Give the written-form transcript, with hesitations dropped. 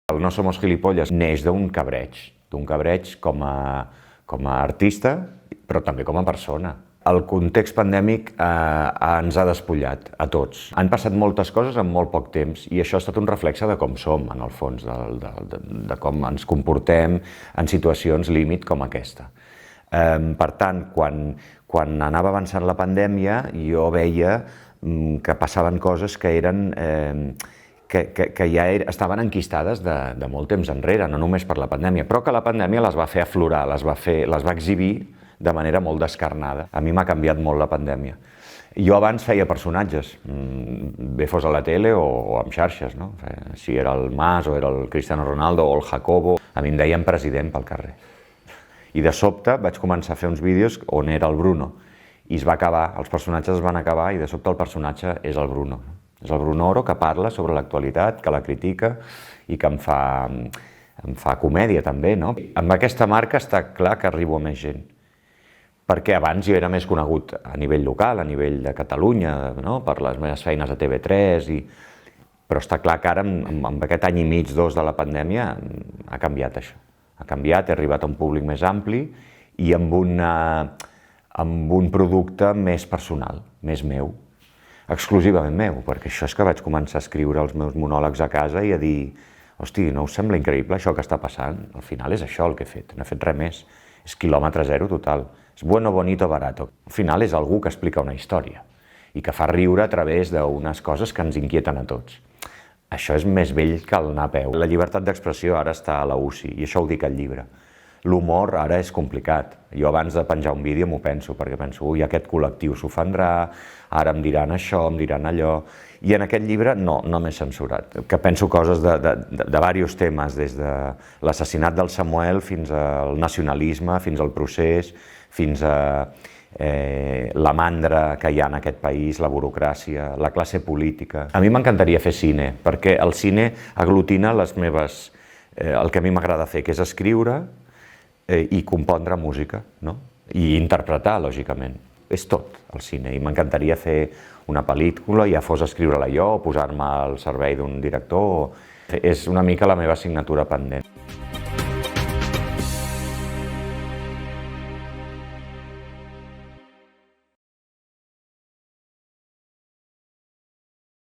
El No Somos Gilipolles neix d'un cabreig com a artista, però també com a persona. El context pandèmic ens ha despullat, a tots. Han passat moltes coses en molt poc temps i això ha estat un reflexe de com som, en el fons, de com ens comportem en situacions límit com aquesta. Per tant, quan anava avançant la pandèmia, jo veia que passaven coses que eren que ja estaven enquistades de molt temps enrere, no només per la pandèmia, però que la pandèmia les va fer aflorar, les va exhibir de manera molt descarnada. A mi m'ha canviat molt la pandèmia. Jo abans feia personatges, bé fos a la tele o amb xarxes, no? Si era el Mas o era el Cristiano Ronaldo o el Jacobo, a mi em deien president pel carrer. I de sobte vaig començar a fer uns vídeos on era el Bruno, i es va acabar, els personatges es van acabar i de sobte el personatge és el Bruno. És el Bruno Oro que parla sobre l'actualitat, que la critica i que em fa comèdia també, no? Amb aquesta marca està clar que arribo a més gent, perquè abans jo era més conegut a nivell local, a nivell de Catalunya, no? Per les meves feines a TV3, però està clar que ara, amb aquest any i mig, dos de la pandèmia, ha canviat això. Ha canviat, he arribat a un públic més ampli i amb un producte més personal, més meu, exclusivament meu, perquè això és que vaig començar a escriure els meus monòlegs a casa i a dir, hosti, no us sembla increïble això que està passant? Al final és això el que he fet, no he fet res més, és quilòmetre zero total, és bueno, bonito, barato. Al final és algú que explica una història i que fa riure a través d'unes coses que ens inquieten a tots. Això és més vell que el anar a peu. La llibertat d'expressió ara està a la UCI i això ho dic al llibre. L'humor ara és complicat. Jo abans de penjar un vídeo m'ho penso, perquè penso, ui, aquest col·lectiu s'ofendrà, ara em diran això, em diran allò. I en aquest llibre no m'he censurat, que penso coses de diversos temes, des de l'assassinat del Samuel fins al nacionalisme, fins al procés, fins a la mandra que hi ha en aquest país, la burocràcia, la classe política. A mi m'encantaria fer cine, perquè el cine aglutina el que a mi m'agrada fer, que és escriure i compondre música, no? I interpretar, lògicament. És tot, el cine, i m'encantaria fer una pel·lícula, ja fos escriure-la jo o posar-me al servei d'un director. És una mica la meva assignatura pendent.